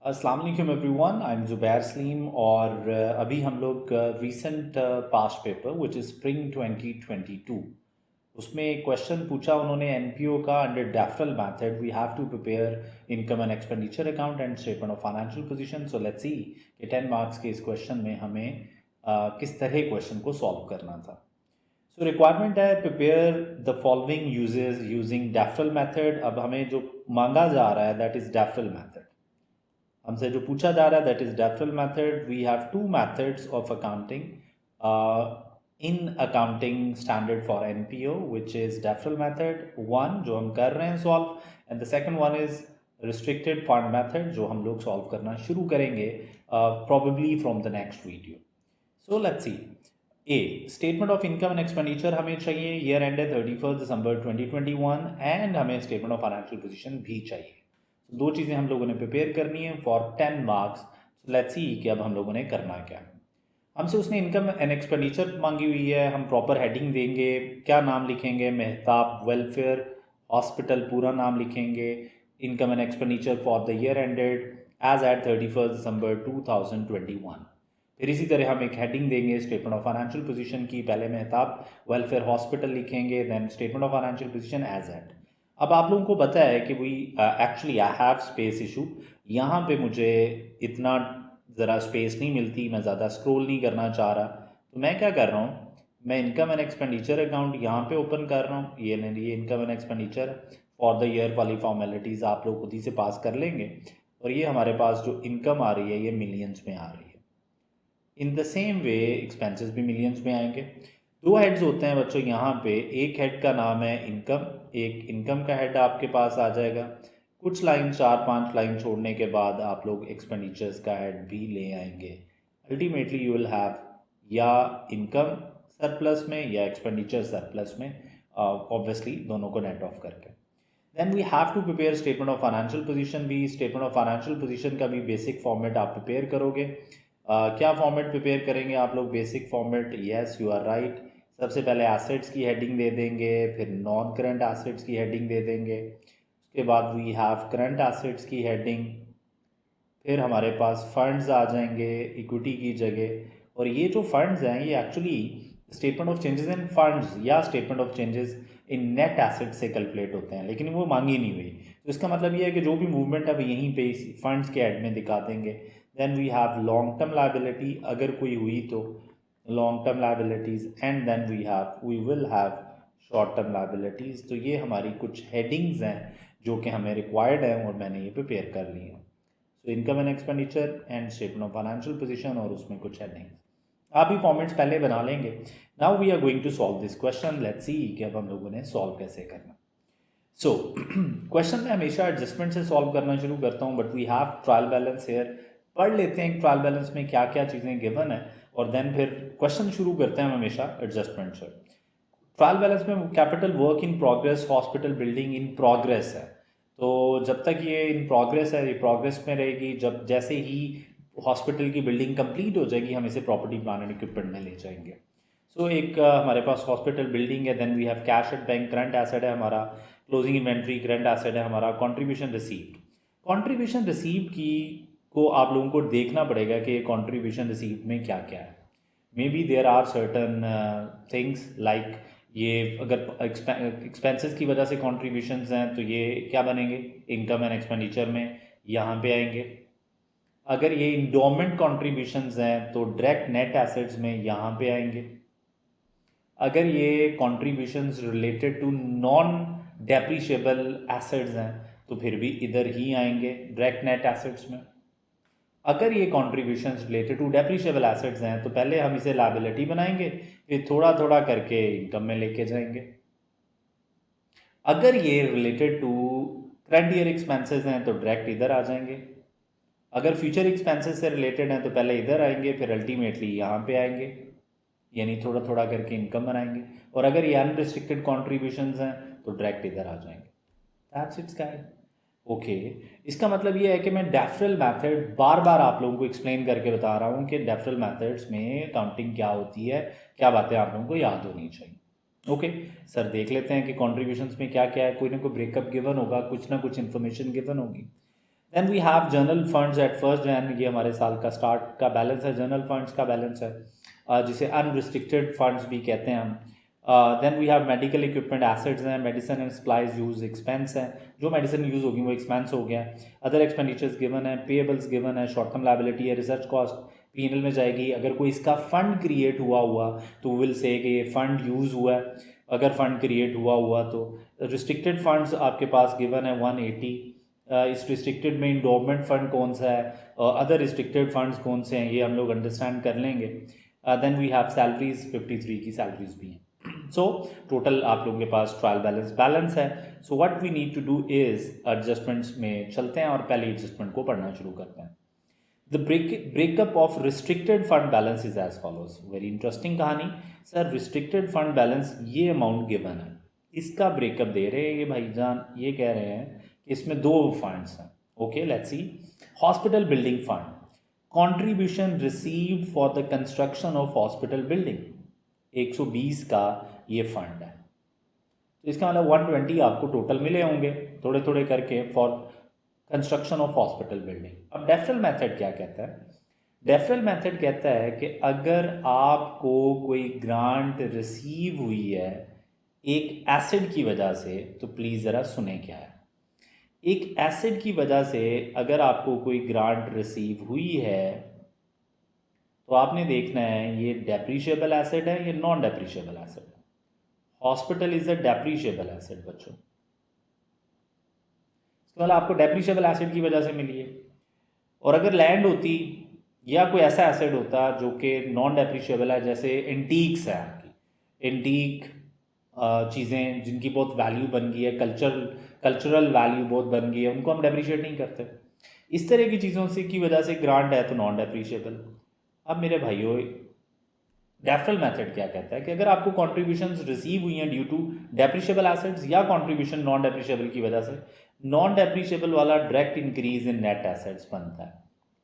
अस्सलाम वालेकुम everyone, I am Zubair Saleem और अभी हम लोग recent past paper which is spring 2022 उसमें एक क्वेश्चन पूछा उन्होंने एनपीओ का under deferral method we have to prepare income and expenditure account and statement of financial position. So let's see कि 10 मार्क्स के इस क्वेश्चन में हमें किस तरह क्वेश्चन को सॉल्व करना था। सो रिक्वायरमेंट है prepare the following uses using deferral method. अब हमें जो मांगा जा रहा है दैट इज़ डेफरल मेथड, हमसे जो पूछा जा रहा है that is deferral method. We have two methods of accounting in accounting standard for NPO which is deferral method one जो हम कर रहे हैं solve, and the second one is restricted fund method जो हम लोग सॉल्व करना शुरू करेंगे probably from the next video. So let's see. A statement of income and expenditure हमें चाहिए, ईयर एंड है 31 दिसंबर 2021, एंड हमें स्टेटमेंट ऑफ फाइनेंशियल पोजीशन भी चाहिए। दो चीज़ें हम लोगों ने प्रिपेयर करनी है फॉर 10 मार्क्स। लेट्स सी कि अब हम लोगों ने करना क्या है। हमसे उसने इनकम एंड एक्सपेंडिचर मांगी हुई है, हम प्रॉपर हेडिंग देंगे, क्या नाम लिखेंगे, मेहताब वेलफेयर हॉस्पिटल पूरा नाम लिखेंगे, income and expenditure for the year ended as at 31 December 2021। फिर इसी तरह हम एक हेडिंग देंगे स्टेटमेंट ऑफ फाइनेंशियल पोजीशन की, पहले मेहताब वेलफेयर हॉस्पिटल लिखेंगे, then statement of financial position as at. अब आप लोगों को पता है कि we actually I have space issue, यहाँ पे मुझे इतना ज़रा स्पेस नहीं मिलती, मैं ज़्यादा स्क्रॉल नहीं करना चाह रहा, तो मैं क्या कर रहा हूँ, मैं इनकम एंड एक्सपेंडिचर अकाउंट यहाँ पे ओपन कर रहा हूँ। ये income and expenditure for the year वाली फॉर्मेलिटीज़ आप लोग खुद ही से पास कर लेंगे, और ये हमारे पास जो इनकम आ रही है ये मिलियंस में आ रही है। In the same way expenses भी मिलियंस में आएंगे। दो हेड्स होते हैं बच्चों यहाँ पे, एक हेड का नाम है इनकम, एक इनकम का हेड आपके पास आ जाएगा। कुछ लाइन 4-5 लाइन छोड़ने के बाद आप लोग एक्सपेंडिचर्स का हेड भी ले आएंगे। अल्टीमेटली यू विल हैव या इनकम सरप्लस में या एक्सपेंडिचर सरप्लस में, ऑब्वियसली दोनों को नेट ऑफ करके। Then we have to prepare statement of financial position भी। स्टेटमेंट ऑफ फाइनेंशियल पोजीशन का भी बेसिक फॉर्मेट आप प्रिपेयर करोगे। क्या फॉर्मेट प्रिपेयर करेंगे आप लोग? Basic format, yes you are right. सबसे पहले एसेट्स की हेडिंग दे देंगे, फिर नॉन करंट एसेट्स की हेडिंग दे देंगे, उसके बाद वी हैव करंट एसेट्स की हेडिंग, फिर हमारे पास फंड्स आ जाएंगे इक्विटी की जगह। और ये जो फंड्स हैं ये actually statement of changes in funds या statement of changes in net asset से कैलकुलेट होते हैं, लेकिन वो मांगी नहीं हुई। तो इसका मतलब ये है कि जो भी मूवमेंट है यहीं पे फंड्स के हेड में दिखा देंगे। Then we have long term liability, अगर कोई हुई तो long term liabilities, and then we will have short term liabilities. तो ये हमारी कुछ हेडिंग्स हैं जो कि हमें रिक्वायर्ड हैं और मैंने ये प्रिपेयर कर ली हैं। So income and expenditure and statement of financial position, और उसमें कुछ हेडिंग्स आप ही फॉर्मेट्स पहले बना लेंगे। Now we are going to solve this question. Let's see कि अब हम लोगों ने सॉल्व कैसे करना। सो क्वेश्चन में हमेशा एडजस्टमेंट से सॉल्व करना शुरू करता हूँ, but we have trial balance here. पढ़ लेते हैं ट्रायल बैलेंस में क्या क्या चीज़ें गिवन है, और देन फिर क्वेश्चन शुरू करते हैं हमेशा एडजस्टमेंट से। ट्रायल बैलेंस में capital work in progress hospital building in progress है, तो जब तक ये इन प्रोग्रेस है ये प्रोग्रेस में रहेगी। जब जैसे ही हॉस्पिटल की बिल्डिंग कंप्लीट हो जाएगी हम इसे प्रॉपर्टी प्लान एंड इक्विपमेंट में ले जाएंगे। सो एक हमारे पास हॉस्पिटल बिल्डिंग है, then we have cash at bank, current asset है हमारा, क्लोजिंग इन्वेंट्री करंट एसेट है हमारा, कंट्रीब्यूशन रिसीव्ड। कंट्रीब्यूशन रिसीव्ड की को आप लोगों को देखना पड़ेगा कि कंट्रीब्यूशन रिसीव्ड में क्या क्या है। Maybe there are certain things like ये अगर एक्सपेंसेस की वजह से कॉन्ट्रीब्यूशंस हैं तो ये क्या बनेंगे, इनकम एंड एक्सपेंडिचर में यहाँ पे आएंगे। अगर ये इंडोमेंट कॉन्ट्रीब्यूशंस हैं तो डायरेक्ट नेट एसेट्स में यहाँ पे आएंगे। अगर ये contributions related to non depreciable assets हैं तो फिर भी इधर ही आएंगे डायरेक्ट नेट एसेट्स में। अगर ये contributions related to depreciable assets हैं तो पहले हम इसे लायबिलिटी बनाएंगे, फिर थोड़ा थोड़ा करके इनकम में लेके जाएंगे। अगर ये related to current year expenses हैं तो डायरेक्ट इधर आ जाएंगे। अगर फ्यूचर एक्सपेंसेस से रिलेटेड हैं तो पहले इधर आएंगे, फिर अल्टीमेटली यहाँ पे आएंगे, यानी थोड़ा थोड़ा करके इनकम बनाएंगे। और अगर ये अनरिस्ट्रिक्टेड कॉन्ट्रीब्यूशंस हैं तो डायरेक्ट इधर आ जाएंगे। That's it's guys. ओके, इसका मतलब ये है कि मैं डेफरल मेथड बार बार आप लोगों को एक्सप्लेन करके बता रहा हूँ कि डेफरल मेथड्स में काउंटिंग क्या होती है, क्या बातें आप लोगों को याद होनी चाहिए। ओके सर, देख लेते हैं कि कॉन्ट्रीब्यूशंस में क्या क्या है। कोई ना कोई ब्रेकअप गिवन होगा, कुछ ना कुछ इन्फॉर्मेशन गिवन होगी। Then we have general funds at 1 Jan, ये हमारे साल का स्टार्ट का बैलेंस है, जनरल फंड्स का बैलेंस है, जिसे अनरिस्ट्रिक्टेड फंड्स भी कहते हैं हम। Then we have medical equipment assets हैं, medicine and supplies use expense हैं, जो मेडिसिन यूज़ होगी वो एक्सपेंस हो गया। अदर एक्सपेंडिचर्स गिवन है, पेएबल्स गिवन है, शॉर्ट टर्म लायबिलिटी है, रिसर्च कॉस्ट पीएनएल में जाएगी। अगर कोई इसका फंड क्रिएट हुआ तो विल से कि ये फंड यूज़ हुआ है, अगर फंड क्रिएट हुआ तो। रिस्ट्रिक्टेड फंड्स आपके पास गिवन है 180। इस रिस्ट्रिक्टेड में इंडोमेंट फंड कौन सा है, अदर रिस्ट्रिक्टेड फंड्स कौन से हैं, ये हम लोग अंडरस्टैंड कर लेंगे। देन वी हैव सैलरीज, 53 की सैलरीज भी हैं। सो टोटल आप लोगों के पास ट्रायल बैलेंस है। So what we need to do is adjustments में चलते हैं और पहले एडजस्टमेंट को पढ़ना शुरू करते हैं। The breakup of restricted fund balance is as follows. Very interesting कहानी सर। रिस्ट्रिक्टेड फंड बैलेंस ये अमाउंट गिवन है, इसका ब्रेकअप दे रहे हैं ये भाईजान, ये कह रहे हैं कि इसमें दो फंड्स हैं। Okay, let's see. Hospital building fund, contribution received for the construction of hospital building, 120 का ये फंड है। तो इसका मतलब 120 आपको टोटल मिले होंगे थोड़े थोड़े करके for construction of hospital building. अब डेफरल मेथड क्या कहता है? डेफरल मेथड कहता है कि अगर आपको कोई ग्रांट रिसीव हुई है एक एसिड की वजह से, तो प्लीज़ ज़रा सुने क्या है। एक एसिड की वजह से अगर आपको कोई ग्रांट रिसीव हुई है तो आपने देखना है ये डेप्रीशिएबल एसेट है या नॉन डेप्रीशिएबल एसेट है। Hospital is a depreciable asset बच्चों, इसके मतलब आपको डेप्रीशिएबल एसेट की वजह से मिली है। और अगर लैंड होती या कोई ऐसा एसेट होता जो कि नॉन डेप्रीशिएबल है, जैसे एंटीक्स है आपकी, एंटीक चीज़ें जिनकी बहुत वैल्यू बन गई है, कल्चरल वैल्यू बहुत बन गई है, उनको हम डेप्रीशिएट नहीं करते। इस तरह की चीज़ों से की वजह से ग्रांट है तो नॉन डेप्रीशिएबल। अब मेरे भाइयों, डेफरल मेथड क्या कहता है कि अगर आपको कॉन्ट्रीब्यूशंस रिसीव हुई हैं ड्यू टू डेप्रीशिएबल एसेट्स या कॉन्ट्रीब्यूशन नॉन डेप्रीशिएबल की वजह से, नॉन डेप्रीशिएबल वाला direct increase in net assets बनता है।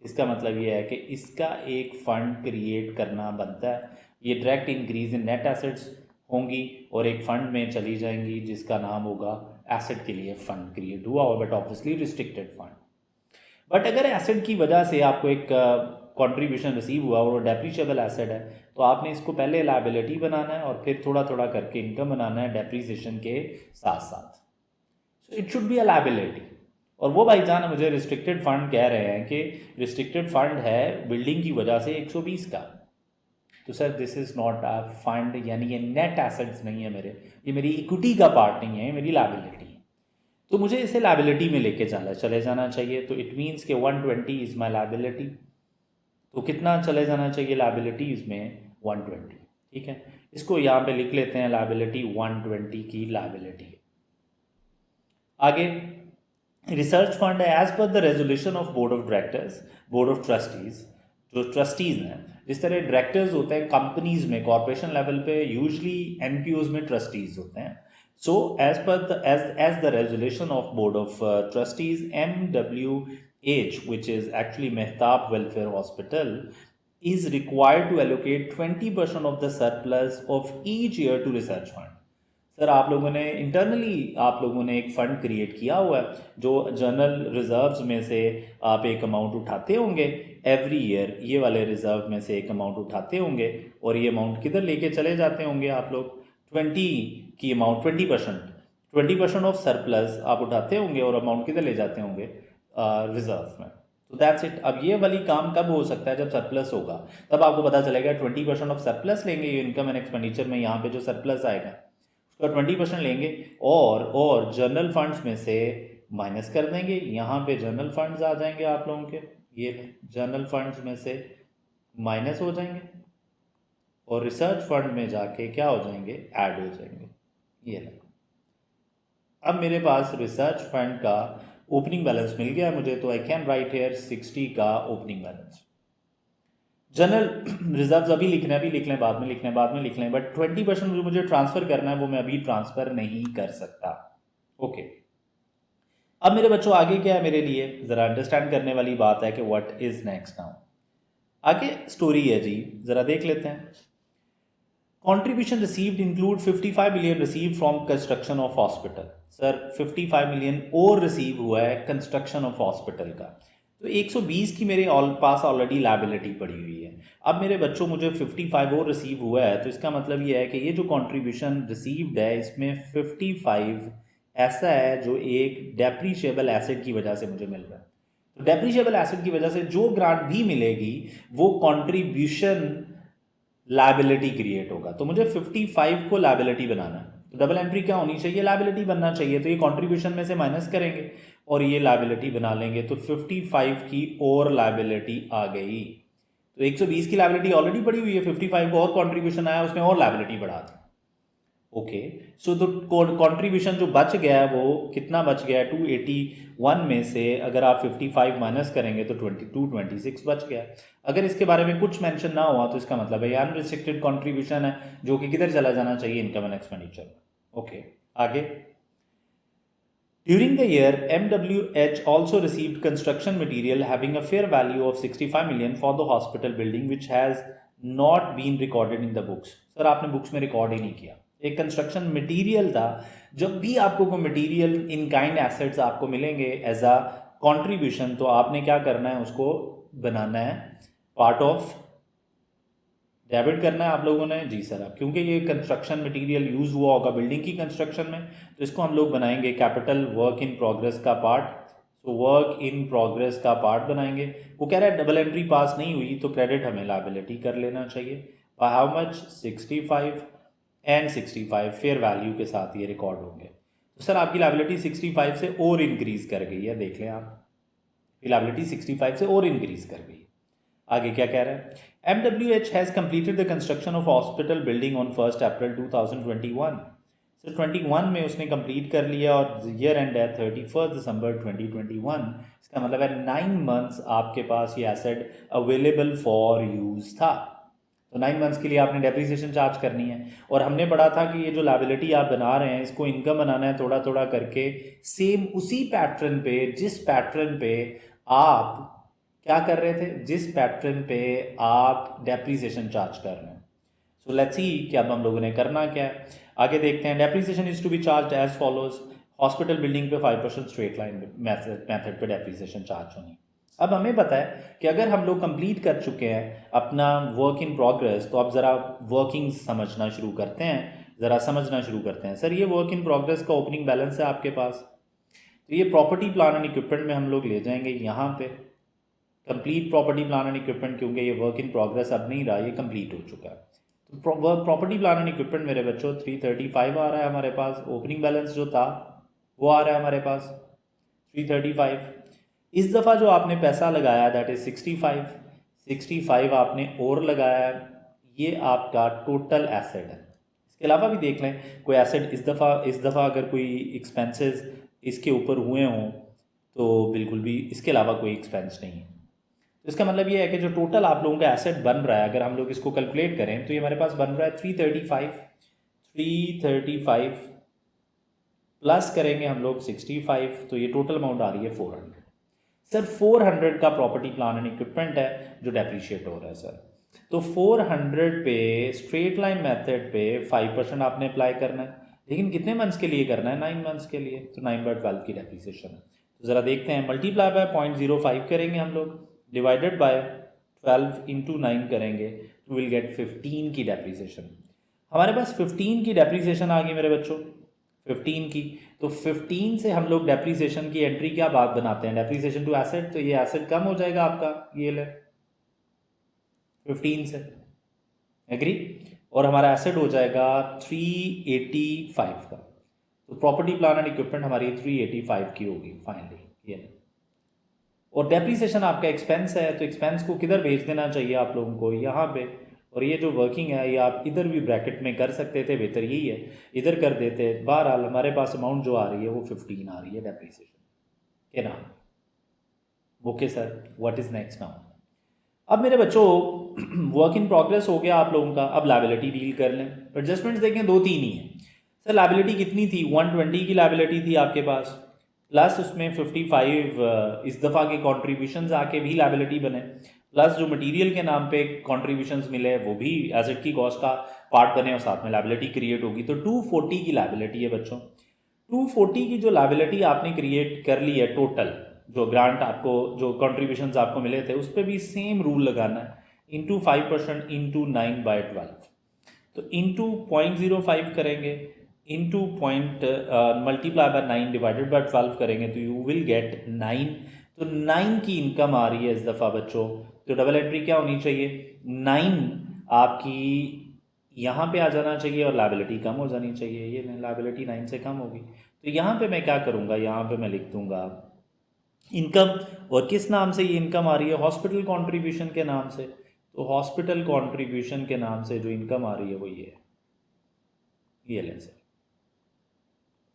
इसका मतलब ये है कि इसका एक फंड क्रिएट करना बनता है, ये direct increase in net assets होंगी और एक फंड में चली जाएंगी जिसका नाम होगा एसेट के लिए फंड क्रिएट हुआ, और but obviously restricted fund. But अगर एसेट की वजह से आपको एक कंट्रीब्यूशन रिसीव हुआ और वो डेप्रीशिएबल एसेट है, तो आपने इसको पहले लायबिलिटी बनाना है और फिर थोड़ा थोड़ा करके इनकम बनाना है डेप्रीसिएशन के साथ साथ। So it should be a liability. और वो भाईजान मुझे रिस्ट्रिक्टेड फंड कह रहे हैं कि रिस्ट्रिक्टेड फंड है बिल्डिंग की वजह से 120 का। तो sir this is not a fund, यानी ये नेट एसेट्स नहीं है मेरे, ये मेरी इक्विटी का पार्ट नहीं है, ये मेरी लायबिलिटी है। तो मुझे इसे लायबिलिटी में लेके चले जाना चाहिए। तो इट मीन्स कि 120 इज़ माई लायबिलिटी। तो कितना चले जाना चाहिए लायबिलिटीज़ में? 120। ठीक है, इसको यहाँ पे लिख लेते हैं, लायबिलिटी 120 की लायबिलिटी। आगे रिसर्च फंड है, as per the resolution of board of directors, board of trustees, जो ट्रस्टीज़ हैं, जिस तरह डायरेक्टर्स होते हैं कंपनीज में, कॉर्पोरेशन लेवल पे यूजली एनपीओज में ट्रस्टीज होते हैं। So as the resolution of board of trustees, MWH, which is actually Mehtab Welfare Hospital, is required to allocate 20% of the surplus of each year to research fund. Sir आप लोगों ने internally आप लोगों ने एक fund create किया हुआ है, जो जनरल रिजर्व्स में से आप एक अमाउंट उठाते होंगे एवरी ईयर, ये वाले रिजर्व में से एक अमाउंट उठाते होंगे और ये अमाउंट किधर लेके चले जाते होंगे आप लोग? 20 की अमाउंट, 20% ऑफ सरप्लस आप उठाते होंगे और अमाउंट किधर ले जाते होंगे? रिजर्व में। तो दैट्स इट। अब ये वाली काम कब हो सकता है? जब सरप्लस होगा, तब आपको पता चलेगा 20% ऑफ सरप्लस लेंगे, ये इनकम एंड एक्सपेंडिचर में यहाँ पे जो सरप्लस आएगा तो 20% लेंगे और जनरल फंड्स में से माइनस कर देंगे। यहाँ पे जनरल फंड्स आ जाएंगे आप लोगों के, ये जनरल फंड्स में से माइनस हो जाएंगे और रिसर्च फंड में जाके क्या हो जाएंगे? ऐड हो जाएंगे। ये लगा। अब मेरे पास रिसर्च फंड का ओपनिंग बैलेंस मिल गया मुझे, तो आई कैन राइट हेयर 60 का ओपनिंग बैलेंस। जनरल रिजर्व्स अभी लिखना है, अभी लिख लें, बाद में लिख लें, बट 20% जो मुझे ट्रांसफर करना है वो मैं अभी ट्रांसफर नहीं कर सकता। ओके, अब मेरे बच्चों आगे क्या है मेरे लिए? जरा अंडरस्टैंड करने वाली बात है कि व्हाट इज नेक्स्ट नाउ। आगे स्टोरी है जी, जरा देख लेते हैं। Contribution received include 55 million receive from construction of hospital. Sir 55 million और रिसीव हुआ है कंस्ट्रक्शन ऑफ हॉस्पिटल का, तो 120 की मेरे पास ऑलरेडी लाइबिलिटी पड़ी हुई है। अब मेरे बच्चों मुझे 55 और रिसीव हुआ है, तो इसका मतलब ये है कि ये जो कंट्रीब्यूशन रिसीव्ड है इसमें 55 ऐसा है जो एक डेप्रीशिएबल एसेट की वजह से मुझे मिल रहा है। तो डेप्रीशिएबल एसेट की वजह से जो ग्रांट भी मिलेगी वो कंट्रीब्यूशन लाइबिलिटी क्रिएट होगा। तो मुझे 55 को लाइबिलिटी बनाना है, तो डबल एंट्री क्या होनी चाहिए, लाइबिलिटी बनना चाहिए। तो ये कंट्रीब्यूशन में से माइनस करेंगे और ये लाइबिलिटी बना लेंगे, तो 55 की और लाइबिलिटी आ गई। तो 120 की लाइबिलिटी ऑलरेडी पड़ी हुई है, 55 को और कंट्रीब्यूशन आया, उसने और लाइबिलिटी बढ़ा दी। ओके, सो तो कंट्रीब्यूशन जो बच गया है वो कितना बच गया है, 281 में से अगर आप 55 माइनस करेंगे तो 26 बच गया। अगर इसके बारे में कुछ मेंशन ना हुआ तो इसका मतलब है ये अनरिस्ट्रिक्टेड कंट्रीब्यूशन है, जो कि किधर चला जाना चाहिए, इनकम एंड एक्सपेंडिचर। ओके, आगे। During the year, MWH also received construction material having a fair value of 65 million for the hospital building, which has not been recorded in the books. Sir आपने books में record ही नहीं किया। एक construction material था, जब भी आपको कोई मटेरियल इन काइंड एसेट्स आपको मिलेंगे एज अ कंट्रीब्यूशन, तो आपने क्या करना है, उसको बनाना है पार्ट ऑफ डेबिट करना है आप लोगों ने। जी सर, आप क्योंकि ये कंस्ट्रक्शन मटेरियल यूज़ हुआ होगा बिल्डिंग की कंस्ट्रक्शन में, तो इसको हम लोग बनाएंगे कैपिटल वर्क इन प्रोग्रेस का पार्ट। तो वर्क इन प्रोग्रेस का पार्ट बनाएंगे। वो कह रहा है डबल एंट्री पास नहीं हुई तो क्रेडिट हमें लायबिलिटी कर लेना चाहिए। By how much, 65 and 65 fair value के साथ ये रिकॉर्ड होंगे। तो सर आपकी लायबिलिटी 65 से और इंक्रीज कर गई है, देख लें आप, लायबिलिटी 65 से और इंक्रीज कर गई। आगे क्या कह रहा है, MWH has completed the construction of hospital building on 1st April 2021. So 21 में उसने कंप्लीट कर लिया और ईयर एंड है 31 दिसंबर 2021। इसका मतलब है 9 मंथ्स आपके पास ये एसेट अवेलेबल फॉर यूज था। तो 9 मंथ्स के लिए आपने डेप्रिसिएशन चार्ज करनी है। और हमने पढ़ा था कि ये जो लायबिलिटी आप बना रहे हैं इसको इनकम बनाना है थोड़ा थोड़ा करके, सेम उसी पैटर्न पे जिस पैटर्न पे आप क्या कर रहे थे, जिस पैटर्न पे आप डेप्रिसिएशन चार्ज कर रहे हैं। सो लेट्स सी कि अब हम लोगों ने करना क्या है, आगे देखते हैं। Depreciation is to be charge as follows. Hospital building पे 5% स्ट्रेट लाइन मेथड पे डेप्रिसिएशन चार्ज होनी। अब हमें पता है कि अगर हम लोग कंप्लीट कर चुके हैं अपना वर्क इन प्रोग्रेस, तो अब ज़रा वर्किंग समझना शुरू करते हैं, ज़रा समझना शुरू करते हैं। सर ये वर्क इन प्रोग्रेस का ओपनिंग बैलेंस है आपके पास, तो ये प्रॉपर्टी प्लान एंड इक्विपमेंट में हम लोग ले जाएंगे यहाँ पे complete property plan and equipment, क्योंकि ये वर्क इन प्रोग्रेस अब नहीं रहा, ये कंप्लीट हो चुका है। तो प्रॉपर्टी प्लान एंड इक्विपमेंट मेरे बच्चों 335 आ रहा है हमारे पास, ओपनिंग बैलेंस जो था वो आ रहा है हमारे पास 335। इस दफ़ा जो आपने पैसा लगाया दैट इज 65 आपने और लगाया, ये आपका टोटल एसेट है। इसके अलावा भी देख लें कोई एसेट इस दफ़ा अगर कोई एक्सपेंसेस इसके ऊपर हुए हों तो बिल्कुल भी इसके अलावा कोई एक्सपेंस नहीं है। तो इसका मतलब ये है कि जो टोटल आप लोगों का एसेट बन रहा है, अगर हम लोग इसको कैलकुलेट करें तो ये हमारे पास बन रहा है 335 प्लस करेंगे हम लोग 65, तो ये टोटल अमाउंट आ रही है 400। सर 400 का प्रॉपर्टी प्लान एंड इक्विपमेंट है जो डेप्रीशिएट हो रहा है सर। तो 400 पे स्ट्रेट लाइन मेथड पे 5% आपने अप्लाई करना है, लेकिन कितने मंथ्स के लिए करना है, 9 मंथ्स के लिए, तो 9/12 की डेप्रीसिएशन है। तो ज़रा देखते हैं, मल्टीप्लाई बाय 0.05 करेंगे हम लोग, डिवाइडेड बाय 12 इंटू 9 करेंगे तो विल गेट 15 की डेप्रीसिएशन। हमारे पास 15 की डेप्रीसिएशन आ गई मेरे बच्चों, 15 की। तो 15 से हम लोग डेप्रीसिएशन की एंट्री क्या बात बनाते हैं, डेप्रीसिएशन टू एसेट, तो ये एसेट कम हो जाएगा आपका, ये ले 15 से, एग्री, और हमारा एसेट हो जाएगा 385 का। तो प्रॉपर्टी प्लान एंड इक्विपमेंट हमारी 385 की होगी फाइनली, ये। और डेप्रीसिएशन आपका एक्सपेंस है, तो एक्सपेंस को किधर भेज देना चाहिए आप लोगों को, यहाँ पे। और ये जो वर्किंग है ये आप इधर भी ब्रैकेट में कर सकते थे, बेहतर यही है इधर कर देते। बहरहाल हमारे पास अमाउंट जो आ रही है वो 15 आ रही है डेप्रीसिएशन के नाम। Okay sir, what is next now. अब मेरे बच्चों वर्क इन प्रोग्रेस हो गया आप लोगों का, अब लायबिलिटी डील कर लें। एडजस्टमेंट्स देखें 2-3 ही है सर। लायबिलिटी कितनी थी, 120 की लायबिलिटी थी आपके पास, प्लस उसमें 55 इस दफ़ा के कॉन्ट्रीब्यूशन आके भी लायबिलिटी बने। प्लस जो मटेरियल के नाम पे कॉन्ट्रीब्यूशंस मिले वो भी एसेट की कॉस्ट का पार्ट बने और साथ में लाइबिलिटी क्रिएट होगी। तो 240 की लाइबिलिटी है बच्चों। 240 की जो लाइबिलिटी आपने क्रिएट कर ली है टोटल, जो ग्रांट आपको, जो कॉन्ट्रीब्यूशंस आपको मिले थे, उस पर भी सेम रूल लगाना है, इंटू 5% इंटू 9/12। तो इंटू 0.05 करेंगे, into point multiply by 9 divided by 12 करेंगे तो यू विल गेट 9। तो 9 की इनकम आ रही है इस दफ़ा बच्चों। तो डबल एंट्री क्या होनी चाहिए, 9 आपकी यहाँ पे आ जाना चाहिए और लाइबिलिटी कम हो जानी चाहिए। ये लाइबिलिटी 9 से कम होगी। तो यहाँ पे मैं क्या करूँगा, यहाँ पे मैं लिख दूँगा इनकम। और किस नाम से ये इनकम आ रही है, हॉस्पिटल कॉन्ट्रीब्यूशन के नाम से। तो हॉस्पिटल कॉन्ट्रीब्यूशन के नाम से जो इनकम आ रही है वो ये लें सर।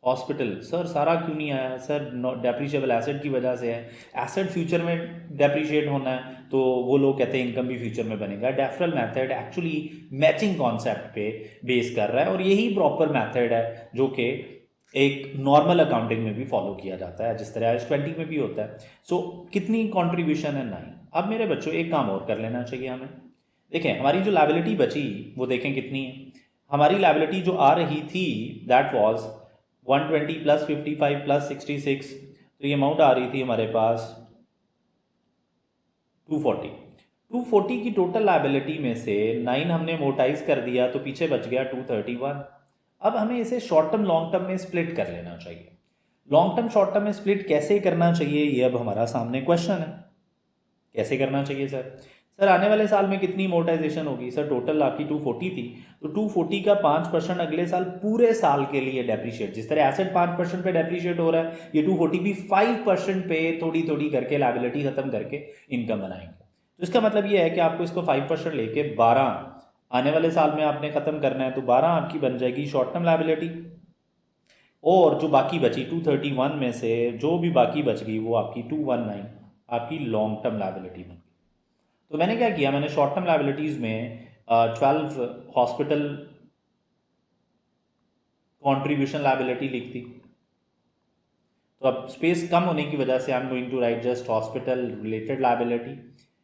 हॉस्पिटल सर सारा क्यों नहीं आया सर, डेप्रीशिएबल एसेट की वजह से है। एसेट फ्यूचर में डेप्रीशिएट होना है तो वो लोग कहते हैं इनकम भी फ्यूचर में बनेगा। Deferral method actually matching concept पे बेस कर रहा है और यही प्रॉपर मेथड है जो कि एक नॉर्मल अकाउंटिंग में भी फॉलो किया जाता है, जिस तरह IAS 20 में भी होता है। सो कितनी कॉन्ट्रीब्यूशन है, 9। अब मेरे बच्चों एक काम और कर लेना चाहिए हमें। देखें हमारी जो लाइबिलिटी बची वो देखें कितनी है। हमारी लाइबिलिटी जो आ रही थी दैट वाज 120 प्लस 55 प्लस 66, तो ये अमाउंट आ रही थी हमारे पास 240 की टोटल लाइबिलिटी में से 9 हमने मोटाइज कर दिया तो पीछे बच गया 231। अब हमें इसे शॉर्ट टर्म लॉन्ग टर्म में स्प्लिट कर लेना चाहिए। लॉन्ग टर्म शॉर्ट टर्म में स्प्लिट कैसे करना चाहिए, ये अब हमारा सामने क्वेश्चन है। कैसे करना चाहिए सर? सर आने वाले साल में कितनी मोटाइजेशन होगी? सर टोटल आपकी 240 थी, तो 240 का 5% अगले साल पूरे साल के लिए डेप्रीशिएट। जिस तरह एसेट 5% पे डेप्रीशिएट हो रहा है, ये 240 भी 5% पे थोड़ी थोड़ी करके लाइबिलिटी खत्म करके इनकम बनाएंगे। तो इसका मतलब ये है कि आपको इसको 5% लेके 12 आने वाले साल में आपने खत्म करना है, तो 12 आपकी बन जाएगी शॉर्ट टर्म लाइबिलिटी। और जो बाकी बची 231 में से जो भी बाकी बच गई वो आपकी 219 आपकी लॉन्ग टर्म लाइबिलिटी बन गई। तो मैंने क्या किया, मैंने शॉर्ट टर्म लाइबिलिटीज़ में 12 हॉस्पिटल कॉन्ट्रीब्यूशन लाइबिलिटी लिख दी। तो अब स्पेस कम होने की वजह से I am going to write just hospital related liability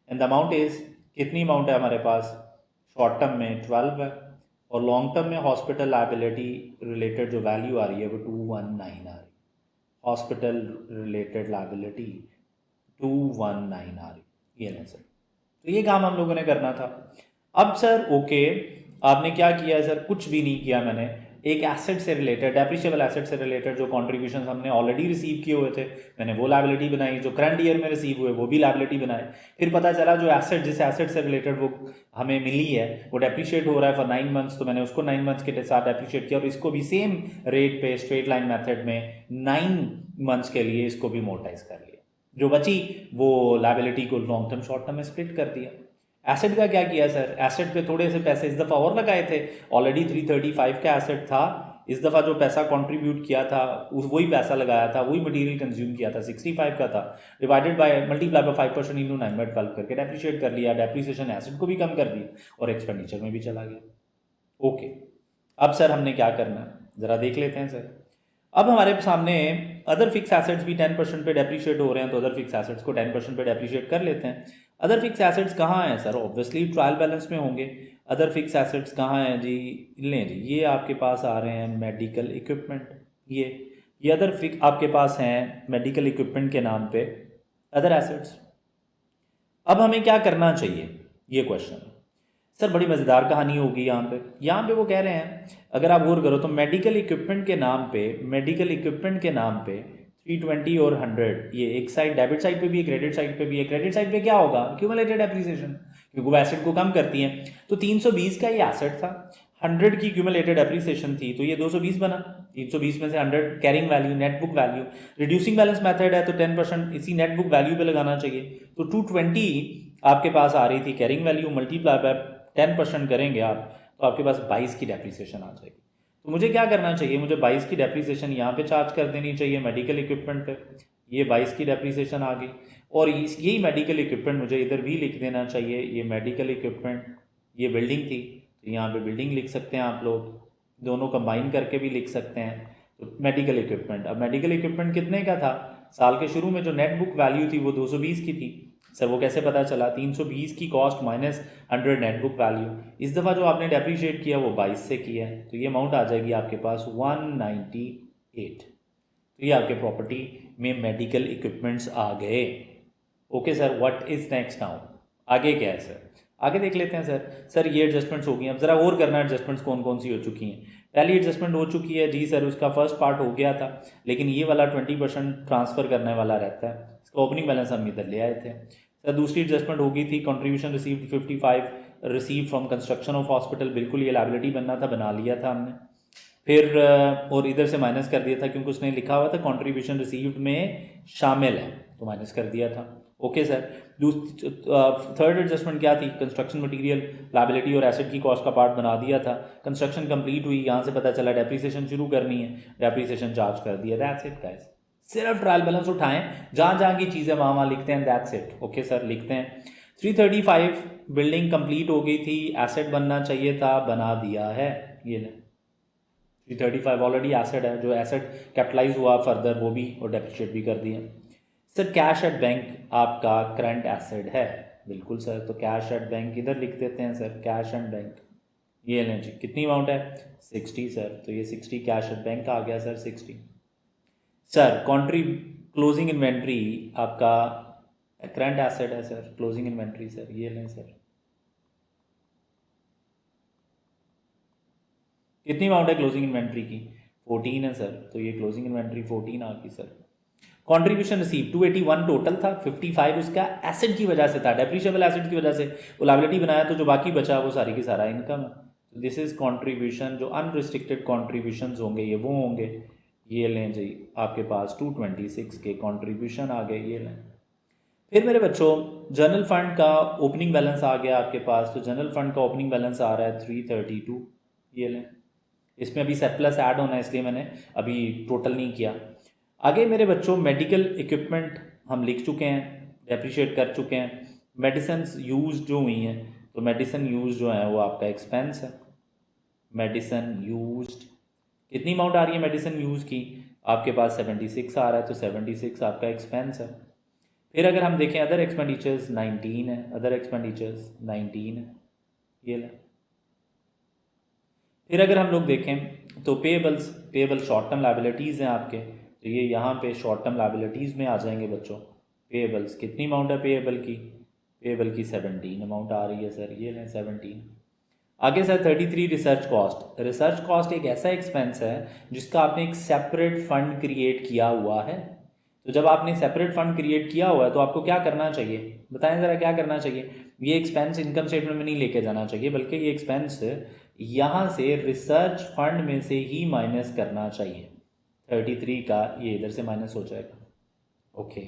and the amount is, कितनी अमाउंट है हमारे पास, शॉर्ट टर्म में 12 है और लॉन्ग टर्म में हॉस्पिटल लाइबिलिटी रिलेटेड जो वैल्यू आ रही है वो 219 आ रही है। हॉस्पिटल रिलेटेड लाइबिलिटी 219 आ रही, ये नहीं सर। तो ये काम हम लोगों ने करना था। अब सर ओके, आपने क्या किया है सर? कुछ भी नहीं किया मैंने। एक एसेट से रिलेटेड, डेप्रिशिएबल एसेट से रिलेटेड जो कॉन्ट्रीब्यूशन हमने ऑलरेडी रिसीव किए हुए थे, मैंने वो लाइबिलिटी बनाई। जो करंट ईयर में रिसीव हुए वो भी लाइबिलिटी बनाए। फिर पता चला जो एसेट, जिस एसेट से रिलेटेड वो हमें मिली है वो डेप्रिशिएट हो रहा है फॉर 9 मंथ्स, तो मैंने उसको 9 मंथ्स के साथ डेप्रिशिएट किया और इसको भी सेम रेट पे स्ट्रेट लाइन मेथड में 9 मंथ्स के लिए इसको भी मोटाइज कर लिया। जो बची वो लाइबिलिटी को लॉन्ग टर्म शॉर्ट टर्म में स्प्लिट कर दिया। एसेट का क्या किया सर? एसेट पे थोड़े से पैसे इस दफ़ा और लगाए थे। ऑलरेडी 335 का एसेट था, इस दफ़ा जो पैसा कंट्रीब्यूट किया था उस वही पैसा लगाया था, वही मटेरियल कंज्यूम किया था, 65 का था, divided by multiply by 5% into 9/12 करके डेप्रिशिएट कर लिया। डेप्रिसिएशन एसेट को भी कम कर दी और एक्सपेंडिचर में भी चला गया। ओके, अब सर हमने क्या करना है ज़रा देख लेते हैं सर। अब हमारे सामने अदर फिक्स एसेट्स भी 10% पे डेप्रीशिएट हो रहे हैं, तो अदर फिक्स एसेट्स को 10% पे डेप्रीशिएट कर लेते हैं। अदर फिक्स एसेट्स कहाँ हैं सर? ऑब्वियसली ट्रायल बैलेंस में होंगे। अदर फिक्स एसेट्स कहाँ हैं जी? लें जी, ये आपके पास आ रहे हैं मेडिकल इक्विपमेंट। ये अदर फिक्स आपके पास हैं मेडिकल इक्विपमेंट के नाम पे अदर एसेट्स। अब हमें क्या करना चाहिए, ये क्वेश्चन सर। बड़ी मज़ेदार कहानी होगी यहाँ पे वो कह रहे हैं, अगर आप गौर करो तो मेडिकल इक्विपमेंट के नाम पे 320 और 100, ये एक साइड डेबिट साइड पे भी है, क्रेडिट साइड पे भी है। क्रेडिट साइड पे क्या होगा? क्यूमुलेटेड एप्रिसिएशन, क्योंकि वो एसेट को कम करती हैं। तो 320 का ये एसेट था, 100 की क्यूमुलेटेड एप्रिसिएशन थी, तो ये 220 बना। 320 में से 100 carrying value, net book value. Reducing balance method है तो 10% इसी नेट बुक वैल्यू पे लगाना चाहिए। तो 220 आपके पास आ रही थी कैरिंग वैल्यू, मल्टीप्लाई बाय 10% करेंगे आप, तो आपके पास 22 की डेप्रिसिएशन आ जाएगी। तो मुझे क्या करना चाहिए? मुझे 22 की डेप्रिसिएशन यहाँ पे चार्ज कर देनी चाहिए मेडिकल इक्विपमेंट पे। ये 22 की डेप्रिसिएशन आ गई और यही मेडिकल इक्विपमेंट मुझे इधर भी लिख देना चाहिए। ये मेडिकल इक्विपमेंट, ये बिल्डिंग थी, तो यहाँ पे बिल्डिंग लिख सकते हैं आप लोग, दोनों कंबाइन करके भी लिख सकते हैं। तो मेडिकल इक्विपमेंट, अब मेडिकल इक्विपमेंट कितने का था? साल के शुरू में जो नेट बुक वैल्यू थी वो 220 की थी, सर वो कैसे पता चला? 320 की cost minus 100 net book value. इस दफ़ा जो आपने डेप्रीशिएट किया वो 22 से किया है, तो ये अमाउंट आ जाएगी आपके पास 198। तो ये आपके प्रॉपर्टी में मेडिकल इक्विपमेंट्स आ गए। Okay sir, what is next now? आगे क्या है सर? आगे देख लेते हैं सर ये एडजस्टमेंट्स हो गई हैं। अब ज़रा और करना, एडजस्टमेंट्स कौन कौन सी हो चुकी हैं। पहली एडजस्टमेंट हो चुकी है जी सर, उसका फर्स्ट पार्ट हो गया था, लेकिन ये वाला 20% ट्रांसफ़र करने वाला रहता है, इसका ओपनिंग बैलेंस हम इधर ले आए थे। सर दूसरी एडजस्टमेंट हो गई थी, contribution received 55 receive from construction of hospital, बिल्कुल ये लाइबिलिटी बनना था, बना लिया था हमने। फिर और इधर से माइनस कर दिया था क्योंकि उसने लिखा हुआ था कंट्रीब्यूशन रिसीव्ड में शामिल है, तो माइनस कर दिया था। ओके सर, थर्ड एडजस्टमेंट क्या थी? कंस्ट्रक्शन मटेरियल लाइबिलिटी और एसेट की कॉस्ट का पार्ट बना दिया था। कंस्ट्रक्शन कंप्लीट हुई, यहाँ से पता चला डेप्रीसिएशन शुरू करनी है, डेप्रीसिएशन चार्ज कर दिया। दैट्स इट गाइस, सिर्फ ट्रायल बैलेंस उठाएं, जहाँ जहाँ की चीज़ें वहाँ लिखते हैं, दैट्स इट। ओके सर, लिखते हैं 335 बिल्डिंग कंप्लीट हो गई थी, एसेट बनना चाहिए था, बना दिया है। ये 335 ऑलरेडी एसेट है, जो एसेट कैपिटलाइज हुआ फर्दर वो भी और डेप्रिशिएट भी कर दिया। सर कैश एट बैंक आपका करंट एसेट है, बिल्कुल सर, तो कैश एट बैंक इधर लिख देते हैं सर, कैश एट बैंक। ये लें जी, कितनी अमाउंट है? 60 सर, तो ये 60 कैश एट बैंक आ गया सर 60। सर क्लोजिंग इन्वेंट्री आपका करंट एसेट है सर, क्लोजिंग इन्वेंट्री सर, ये लें सर। कितनी अमाउंट है क्लोजिंग इन्वेंट्री की? 14 है सर, तो ये क्लोजिंग इन्वेंट्री 14 आ गई सर। कंट्रीब्यूशन रिसीव 281 टोटल था, 55 उसका एसेट की वजह से था, डेप्रिशिएबल एसेट की वजह से वो लायबिलिटी बनाया, तो जो बाकी बचा वो सारी की सारा इनकम है। दिस इज कंट्रीब्यूशन, जो अनरिस्ट्रिक्टेड कंट्रीब्यूशन होंगे ये वो होंगे। ये लें जी, आपके पास 226 के कंट्रीब्यूशन आ गए, ये लें। फिर मेरे बच्चों जनरल फंड का ओपनिंग बैलेंस आ गया आपके पास, तो जनरल फंड का ओपनिंग बैलेंस आ रहा है 332, ये लें। इसमें अभी सरप्लस ऐड होना है, इसलिए मैंने अभी टोटल नहीं किया। आगे मेरे बच्चों मेडिकल इक्विपमेंट हम लिख चुके हैं, डेप्रिशिएट कर चुके हैं। मेडिसिन यूज जो हुई हैं, तो मेडिसिन यूज जो है वो आपका एक्सपेंस है। मेडिसिन यूज्ड कितनी अमाउंट आ रही है मेडिसिन यूज की? आपके पास 76 आ रहा है, तो 76 आपका एक्सपेंस है। फिर अगर हम देखें अदर एक्सपेंडिचर्स 19 है, अदर एक्सपेंडिचर्स 19 है, ये लें। फिर अगर हम लोग देखें तो पेबल शॉर्ट टर्म लाइबिलिटीज़ हैं आपके, तो ये यहाँ पे शॉर्ट टर्म लाइबिलिटीज़ में आ जाएंगे बच्चों। पेबल्स कितनी अमाउंट है पेबल की 17 अमाउंट आ रही है सर, ये लें 17। आगे सर 33 रिसर्च कॉस्ट एक ऐसा एक्सपेंस है जिसका आपने एक सेपरेट फंड क्रिएट किया हुआ है। तो जब आपने सेपरेट फंड क्रिएट किया हुआ है तो आपको क्या करना चाहिए, बताएं ज़रा क्या करना चाहिए? ये एक्सपेंस इनकम स्टेटमेंट में नहीं लेके जाना चाहिए, बल्कि ये एक्सपेंस यहाँ से रिसर्च फंड में से ही माइनस करना चाहिए। 33 का ये इधर से माइनस हो जाएगा। ओके,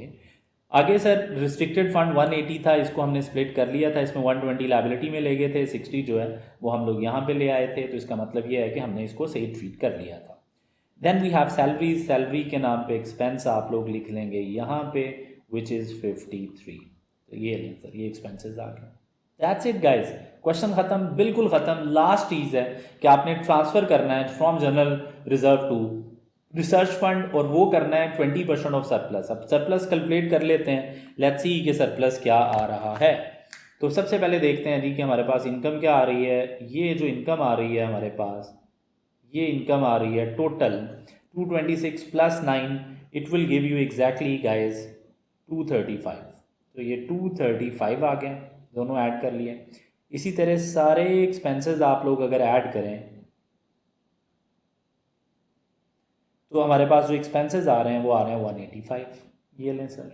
आगे सर रिस्ट्रिक्टेड फंड 180 था, इसको हमने स्प्लिट कर लिया था, इसमें 120 लाइबिलिटी में ले गए थे, 60 जो है वो हम लोग यहाँ पे ले आए थे, तो इसका मतलब ये है कि हमने इसको सही ट्रीट कर लिया था। देन वी हैव सैलरी के नाम पे एक्सपेंस आप लोग लिख लेंगे यहाँ पे, विच इज़ 53। तो ये लें सर, ये एक्सपेंसेस आ गए। दैट्स इट गाइज, क्वेश्चन खत्म, बिल्कुल खत्म। लास्ट चीज़ है कि आपने ट्रांसफ़र करना है from general reserve to research fund, और वो करना है 20% ऑफ सरप्लस। अब सरप्लस कैलकुलेट कर लेते हैं, लेट्स सी कि सरप्लस क्या आ रहा है। तो सबसे पहले देखते हैं जी कि हमारे पास इनकम क्या आ रही है। ये जो इनकम आ रही है हमारे पास, ये इनकम आ रही है total 226 + 9, it will give you exactly guys 235। तो ये 235 आ गया, दोनों ऐड कर लिए। इसी तरह सारे एक्सपेंसेस आप लोग अगर ऐड करें तो हमारे पास जो एक्सपेंसेस आ रहे हैं वो आ रहे हैं 185। ये लें सर।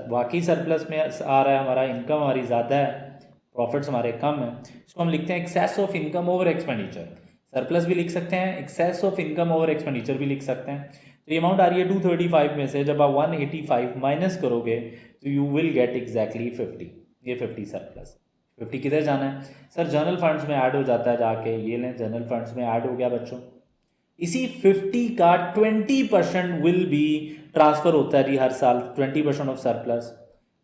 बाकी सरप्लस में आ रहा है हमारा, इनकम हमारी ज़्यादा है, प्रॉफिट्स हमारे कम है, इसको हम लिखते हैं excess of income over expenditure. Surplus भी लिख सकते हैं, excess of income over expenditure भी लिख सकते हैं। तो ये अमाउंट आ रही है 235 में से, जब आप 185 माइनस करोगे तो यू विल गेट एग्जैक्टली 50। ये 50 सरप्लस, 50 किधर जाना है सर? जनरल फंड्स में ऐड हो जाता है जाके, ये लें जनरल फंड्स में ऐड हो गया बच्चों। इसी 50 का 20% विल बी ट्रांसफ़र होता है जी हर साल, 20% ऑफ सरप्लस।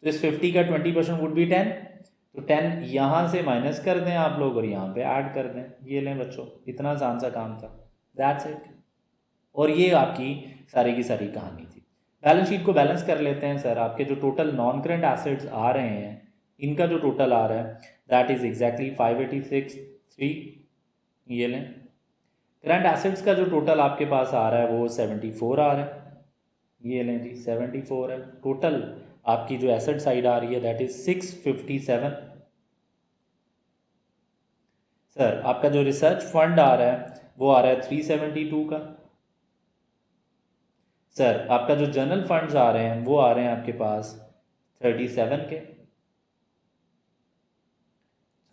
तो इस 50 का 20% वुड बी 10, तो 10 यहाँ से माइनस कर दें आप लोग और यहाँ पे ऐड कर दें। ये लें बच्चों, इतना आसान सा काम था, दैट्स इट। और ये आपकी सारी की सारी कहानी थी। बैलेंस शीट को बैलेंस कर लेते हैं सर। आपके जो टोटल नॉन करेंट एसेट्स आ रहे हैं, इनका जो टोटल आ रहा है दैट इज़ एग्जैक्टली 586.3। ये लें। करंट एसेट्स का जो टोटल आपके पास आ रहा है वो 74 आ रहा है। ये लें जी, 74 है टोटल। आपकी जो एसेट साइड आ रही है दैट इज़ 657। सर आपका जो रिसर्च फंड आ रहा है वो आ रहा है 372 का। सर आपका जो जनरल फंड्स आ रहे हैं वो आ रहे हैं आपके पास 37 के।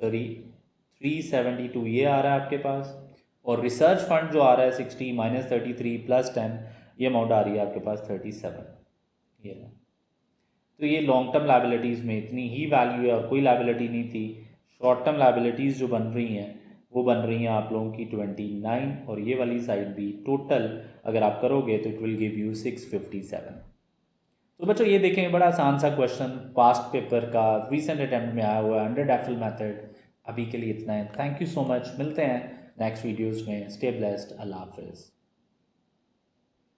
सॉरी 372 ये आ रहा है आपके पास। और रिसर्च फंड जो आ रहा है 60 माइनस 33 प्लस 10, ये अमाउंट आ रही है आपके पास 37। ये ना, तो ये लॉन्ग टर्म लाइबिलिटीज़ में इतनी ही वैल्यू है और कोई लाइबिलिटी नहीं थी। शॉर्ट टर्म लाइबिलिटीज़ जो बन रही हैं वो बन रही हैं आप लोगों की 29, और ये वाली साइड भी टोटल अगर आप करोगे तो इट विल गिव यू 657। तो बच्चों ये देखें, बड़ा आसान सा क्वेश्चन पास्ट पेपर का रीसेंट अटेम्प्ट में आया हुआ है अंडर डैफिल मेथड। अभी के लिए इतना है। थैंक यू सो मच, मिलते हैं नेक्स्ट वीडियोज़ में। स्टे ब्लेस्ड, अल्लाह हाफिज़।